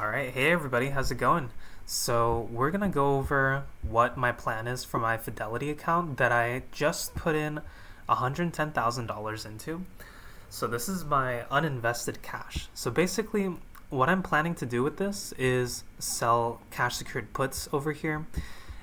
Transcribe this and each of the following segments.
Alright, hey everybody, how's it going? So, we're gonna go over what my plan is for my Fidelity account that I just put in $110,000 into. So, this is my uninvested cash. So, basically, what I'm planning to do with this is sell cash secured puts over here,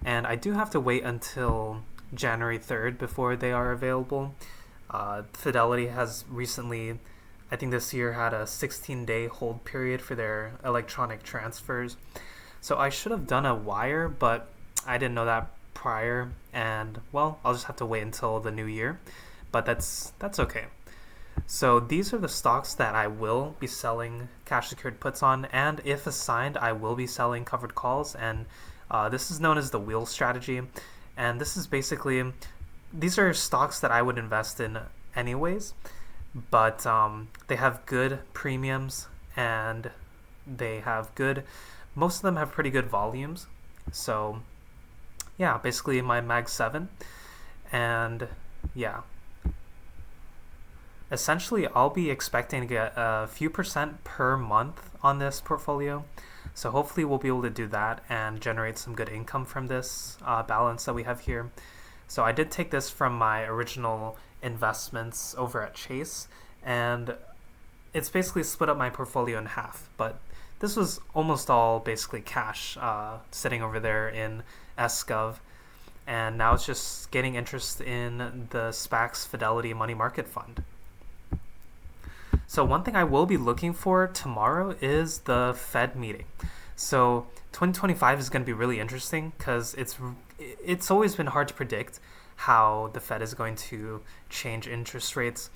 and I do have to wait until January 3rd before they are available. Fidelity has recently, I think this year, had a 16-day hold period for their electronic transfers. So I should have done a wire, but I didn't know that prior, and well, I'll just have to wait until the new year. But that's okay. So these are the stocks that I will be selling cash secured puts on, and if assigned, I will be selling covered calls. And this is known as the wheel strategy, and this is basically, these are stocks that I would invest in anyways, but they have good premiums, and they have good, most of them have pretty good volumes. So yeah, basically my mag 7. And yeah, essentially I'll be expecting to get a few percent per month on this portfolio. So hopefully we'll be able to do that and generate some good income from this balance that we have here. So I did take this from my original investments over at Chase, and it's basically split up my portfolio in half. But this was almost all basically cash sitting over there in SGov, and now it's just getting interest in the SPAC's Fidelity Money Market Fund. So one thing I will be looking for tomorrow is the Fed meeting. So 2025 is going to be really interesting because it's always been hard to predict how the Fed is going to change interest rates.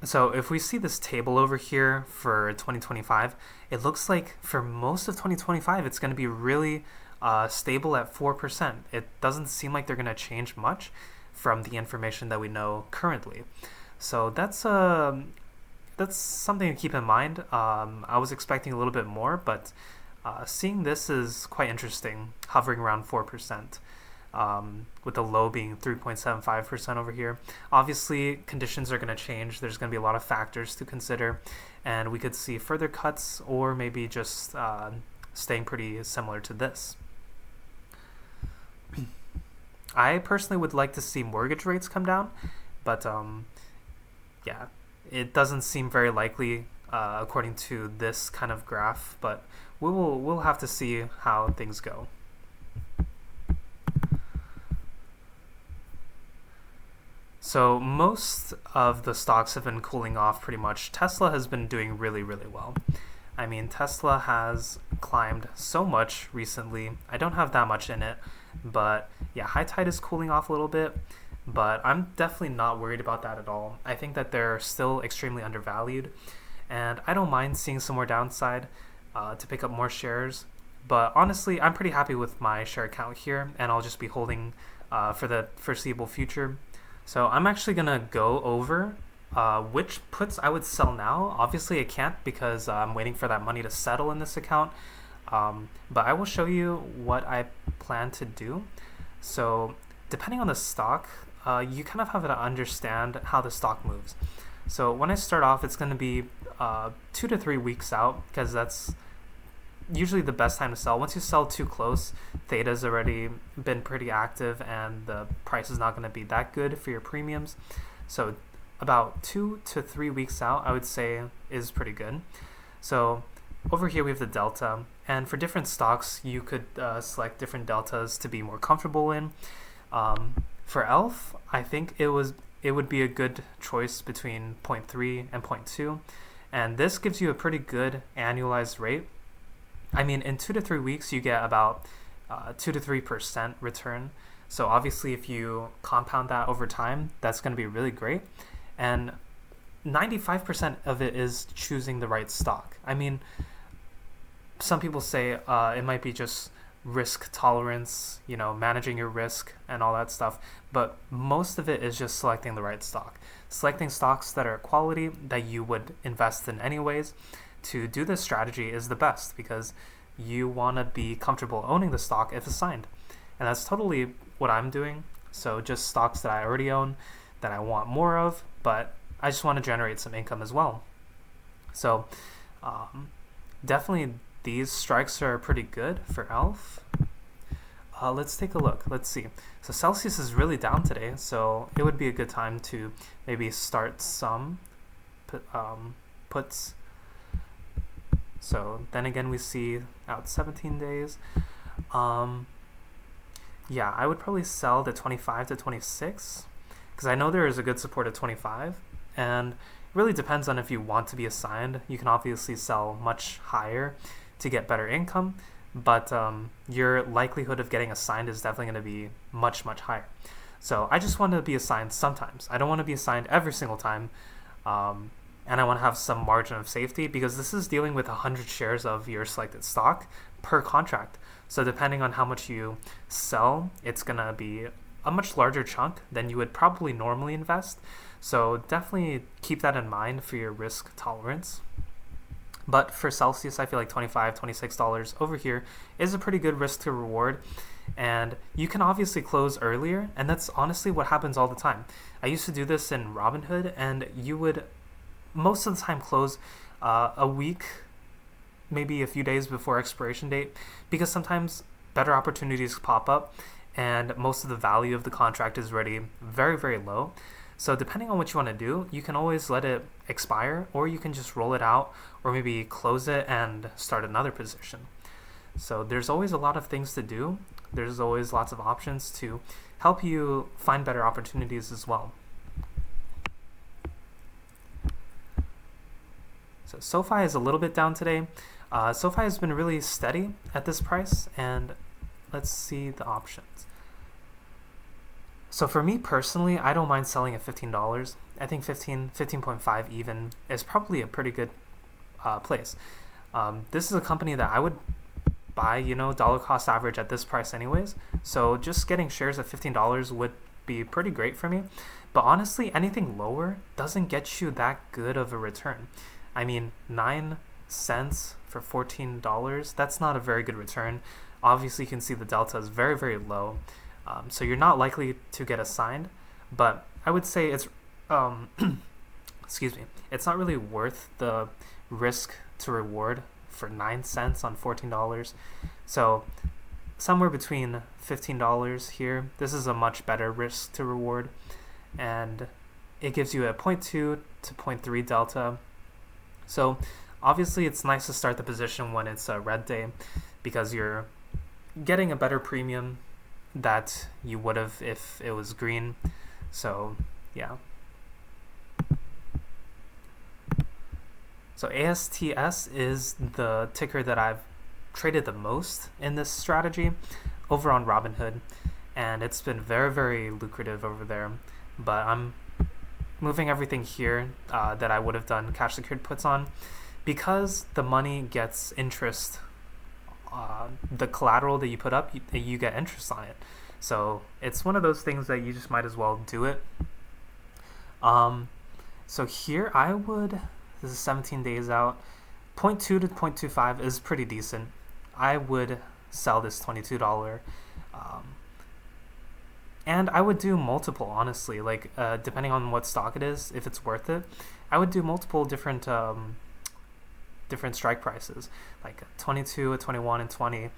So if we see this table over here for 2025, it looks like for most of 2025 it's going to be really stable at 4%. It doesn't seem like they're going to change much from the information that we know currently. So that's something to keep in mind. I was expecting a little bit more, but seeing this is quite interesting, hovering around 4%, with the low being 3.75% over here. Obviously, conditions are going to change. There's going to be a lot of factors to consider, and we could see further cuts or maybe just staying pretty similar to this. I personally would like to see mortgage rates come down, but yeah, it doesn't seem very likely according to this kind of graph, but we'll have to see how things go. So most of the stocks have been cooling off pretty much. Tesla has been doing really, really well. I mean, Tesla has climbed so much recently. I don't have that much in it, but yeah, high tide is cooling off a little bit, but I'm definitely not worried about that at all. I think that they're still extremely undervalued, and I don't mind seeing some more downside to pick up more shares. But honestly, I'm pretty happy with my share count here, and I'll just be holding for the foreseeable future. So I'm actually going to go over which puts I would sell now. Obviously, I can't because I'm waiting for that money to settle in this account. But I will show you what I plan to do. So depending on the stock, you kind of have to understand how the stock moves. So when I start off, it's going to be 2 to 3 weeks out, because that's usually the best time to sell. Once you sell too close, theta's already been pretty active and the price is not going to be that good for your premiums. So about 2 to 3 weeks out, I would say, is pretty good. So over here we have the delta, and for different stocks you could select different deltas to be more comfortable in. For ELF, I think it would be a good choice between 0.3 and 0.2, and this gives you a pretty good annualized rate. I mean, in 2 to 3 weeks, you get about 2 to 3% return. So obviously, if you compound that over time, that's going to be really great. And 95% of it is choosing the right stock. I mean, some people say it might be just risk tolerance, managing your risk and all that stuff. But most of it is just selecting the right stock. Selecting stocks that are quality, that you would invest in anyways. To do this strategy is the best because you want to be comfortable owning the stock if assigned. And that's totally what I'm doing. So just stocks that I already own, that I want more of, but I just want to generate some income as well. So definitely these strikes are pretty good for ELF. Let's take a look. Let's see. So Celsius is really down today, so it would be a good time to maybe start some puts. So then again, we see out 17 days. Yeah, I would probably sell the 25 to 26 because I know there is a good support at 25, and it really depends on if you want to be assigned. You can obviously sell much higher to get better income, but your likelihood of getting assigned is definitely going to be much, much higher. So I just want to be assigned sometimes. I don't want to be assigned every single time, and I want to have some margin of safety because this is dealing with 100 shares of your selected stock per contract. So depending on how much you sell, it's going to be a much larger chunk than you would probably normally invest. So definitely keep that in mind for your risk tolerance. But for Celsius, I feel like $25, $26 over here is a pretty good risk to reward. And you can obviously close earlier, and that's honestly what happens all the time. I used to do this in Robinhood, and you would most of the time close a week, maybe a few days before expiration date, because sometimes better opportunities pop up and most of the value of the contract is already very, very low. So depending on what you want to do, you can always let it expire, or you can just roll it out, or maybe close it and start another position. So there's always a lot of things to do. There's always lots of options to help you find better opportunities as well. So SoFi is a little bit down today. SoFi has been really steady at this price, and let's see the options. So for me personally, I don't mind selling at $15. I think 15.5 even is probably a pretty good place. This is a company that I would buy, dollar cost average at this price anyways. So just getting shares at $15 would be pretty great for me. But honestly, anything lower doesn't get you that good of a return. I mean, 9 cents for $14, that's not a very good return. Obviously, you can see the delta is very, very low. So you're not likely to get assigned, but I would say it's, excuse me, it's not really worth the risk to reward for 9 cents on $14. So somewhere between $15 here, this is a much better risk to reward, and it gives you a 0.2 to 0.3 delta. So obviously it's nice to start the position when it's a red day because you're getting a better premium that you would have if it was green. So yeah. So asts is the ticker that I've traded the most in this strategy over on Robinhood, and it's been very, very lucrative over there. But I'm moving everything here that I would have done cash secured puts on because the money gets interest. The collateral that you put up, you get interest on it. So it's one of those things that you just might as well do it. So here I would, this is 17 days out, 0.2 to 0.25 is pretty decent. I would sell this $22. And I would do multiple, honestly, like depending on what stock it is, if it's worth it, I would do multiple different strike prices, like 22, a 21, and 20,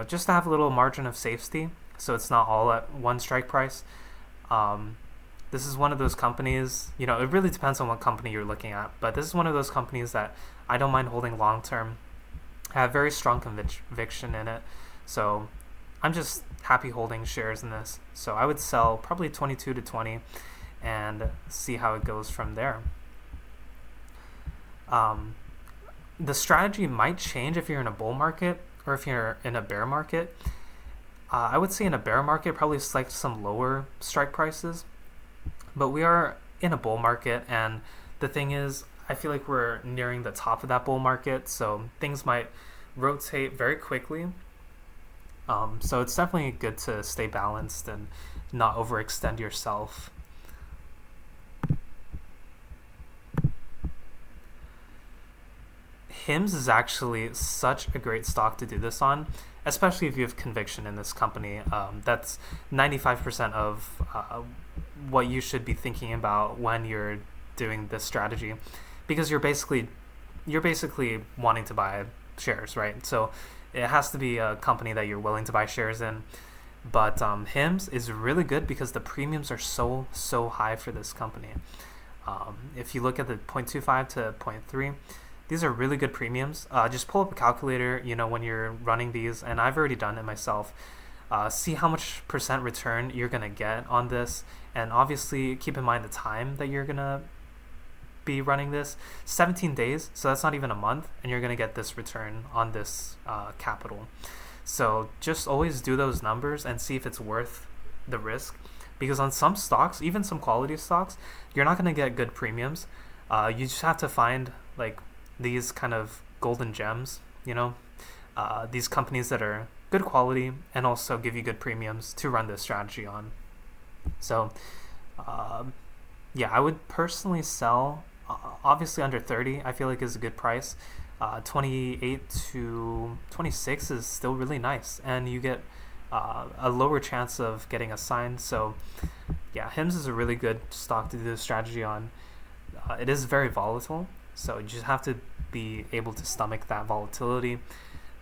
just to have a little margin of safety, so it's not all at one strike price. This is one of those companies, it really depends on what company you're looking at, but this is one of those companies that I don't mind holding long term. I have very strong conviction in it, so I'm just happy holding shares in this. So I would sell probably 22 to 20 and see how it goes from there. The strategy might change if you're in a bull market or if you're in a bear market. I would say in a bear market, probably select some lower strike prices. But we are in a bull market, and the thing is, I feel like we're nearing the top of that bull market, so things might rotate very quickly. So it's definitely good to stay balanced and not overextend yourself. HIMS is actually such a great stock to do this on, especially if you have conviction in this company. That's 95% of what you should be thinking about when you're doing this strategy, because you're basically wanting to buy shares, right? So it has to be a company that you're willing to buy shares in. But HIMS is really good because the premiums are so high for this company. If you look at the 0.25 to 0.3, these are really good premiums. Just pull up a calculator, when you're running these, and I've already done it myself. See how much percent return you're gonna get on this, and obviously keep in mind the time that you're gonna be running this. 17 days, so that's not even a month, and you're gonna get this return on this capital. So just always do those numbers and see if it's worth the risk, because on some stocks, even some quality stocks, you're not gonna get good premiums. You just have to find like these kind of golden gems, these companies that are good quality and also give you good premiums to run this strategy on. So I would personally sell, obviously under 30 I feel like is a good price. 28 to 26 is still really nice, and you get a lower chance of getting assigned. So yeah, HIMS is a really good stock to do this strategy on. It is very volatile, so you just have to be able to stomach that volatility,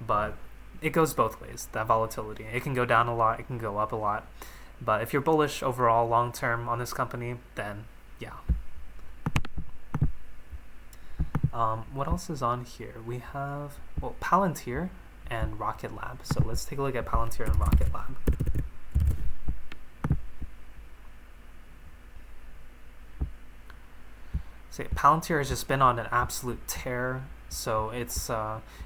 but it goes both ways, that volatility. It can go down a lot, it can go up a lot, but if you're bullish overall long term on this company, then yeah. What else is on here? We have Palantir and Rocket Lab. So let's take a look at Palantir and Rocket Lab. So Palantir has just been on an absolute tear, so it's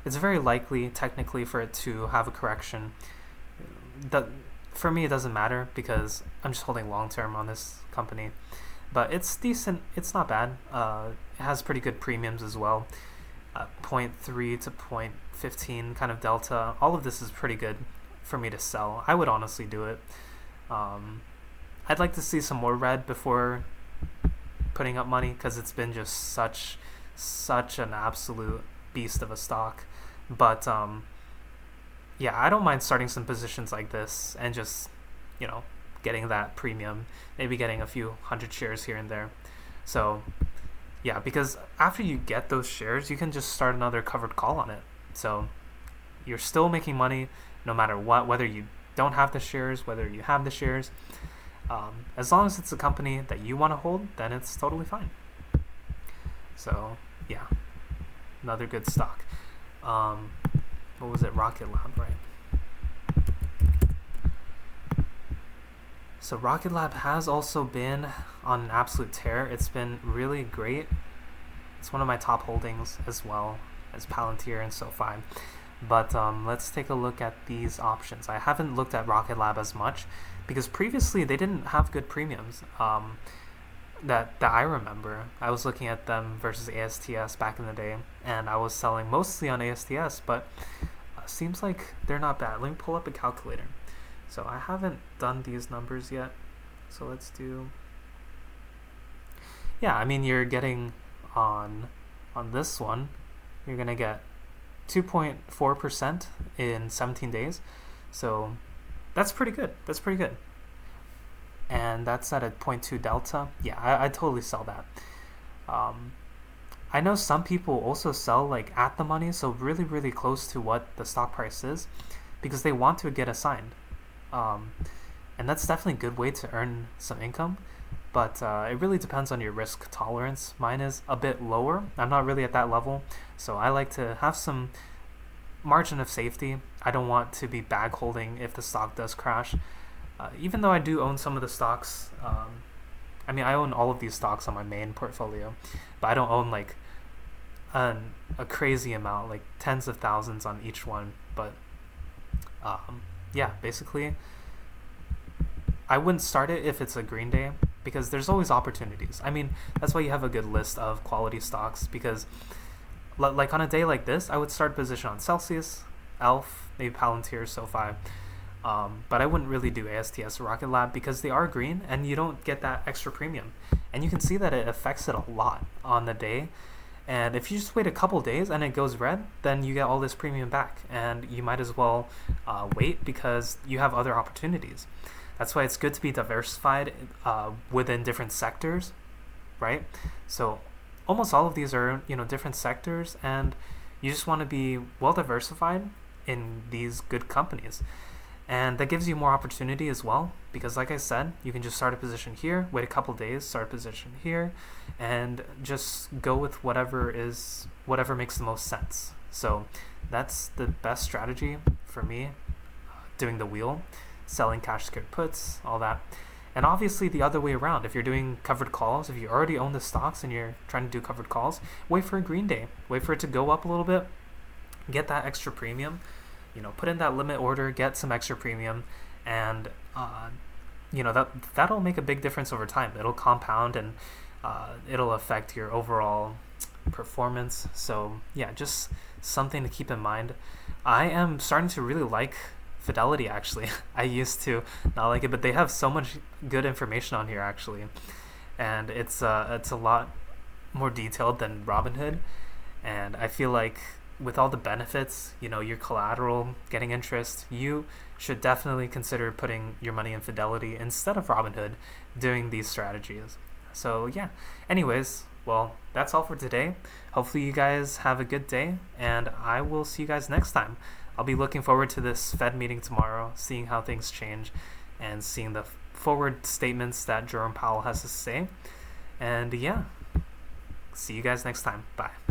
very likely technically for it to have a correction. For me it doesn't matter because I'm just holding long term on this company, but it's decent. It's not bad. It has pretty good premiums as well. 0.3 to 0.15 kind of delta. All of this is pretty good for me to sell. I would honestly do it. I'd like to see some more red before putting up money, because it's been just such an absolute beast of a stock. But I don't mind starting some positions like this and just getting that premium, maybe getting a few hundred shares here and there. So yeah, because after you get those shares, you can just start another covered call on it. So you're still making money no matter what, whether you don't have the shares, whether you have the shares. As long as it's a company that you want to hold, then it's totally fine. So yeah, another good stock. What was it? Rocket Lab, right? So Rocket Lab has also been on an absolute tear. It's been really great. It's one of my top holdings as well as Palantir and Sofi. But let's take a look at these options. I haven't looked at Rocket Lab as much because previously they didn't have good premiums that I remember. I was looking at them versus asts back in the day, and I was selling mostly on asts, but seems like they're not bad. Let me pull up a calculator. So I haven't done these numbers yet. So let's do... Yeah, I mean, you're getting on this one, you're going to get 2.4% in 17 days. So that's pretty good. That's pretty good. And that's at a 0.2 delta. Yeah, I'd totally sell that. I know some people also sell like at the money, so really, really close to what the stock price is, because they want to get assigned. And that's definitely a good way to earn some income, but it really depends on your risk tolerance. Mine is a bit lower. I'm not really at that level, so I like to have some margin of safety. I don't want to be bag holding if the stock does crash. Even though I do own some of the stocks, I own all of these stocks on my main portfolio, but I don't own like a crazy amount, like tens of thousands on each one. But basically I wouldn't start it if it's a green day, because there's always opportunities. I mean, that's why you have a good list of quality stocks, because like on a day like this, I would start a position on Celsius, Elf, maybe Palantir, Sofi, but I wouldn't really do ASTS or Rocket Lab because they are green and you don't get that extra premium, and you can see that it affects it a lot on the day. And if you just wait a couple days and it goes red, then you get all this premium back, and you might as well wait because you have other opportunities. That's why it's good to be diversified within different sectors, right? So almost all of these are different sectors, and You just want to be well diversified in these good companies. And that gives you more opportunity as well, because like I said, you can just start a position here, wait a couple days, start a position here, and just go with whatever makes the most sense. So that's the best strategy for me, doing the wheel, selling cash secured puts, all that. And obviously the other way around, if you're doing covered calls, if you already own the stocks and you're trying to do covered calls, wait for a green day, wait for it to go up a little bit, get that extra premium, put in that limit order, get some extra premium, and that'll make a big difference over time. It'll compound, and it'll affect your overall performance. So yeah, just something to keep in mind. I am starting to really like Fidelity, actually. I used to not like it, but they have so much good information on here, actually, and it's a lot more detailed than Robinhood, and I feel like with all the benefits, your collateral, getting interest, you should definitely consider putting your money in Fidelity instead of Robinhood, doing these strategies. So yeah, anyways, well, that's all for today. Hopefully you guys have a good day, and I will see you guys next time. I'll be looking forward to this Fed meeting tomorrow, seeing how things change, and seeing the forward statements that Jerome Powell has to say. And yeah, see you guys next time. Bye.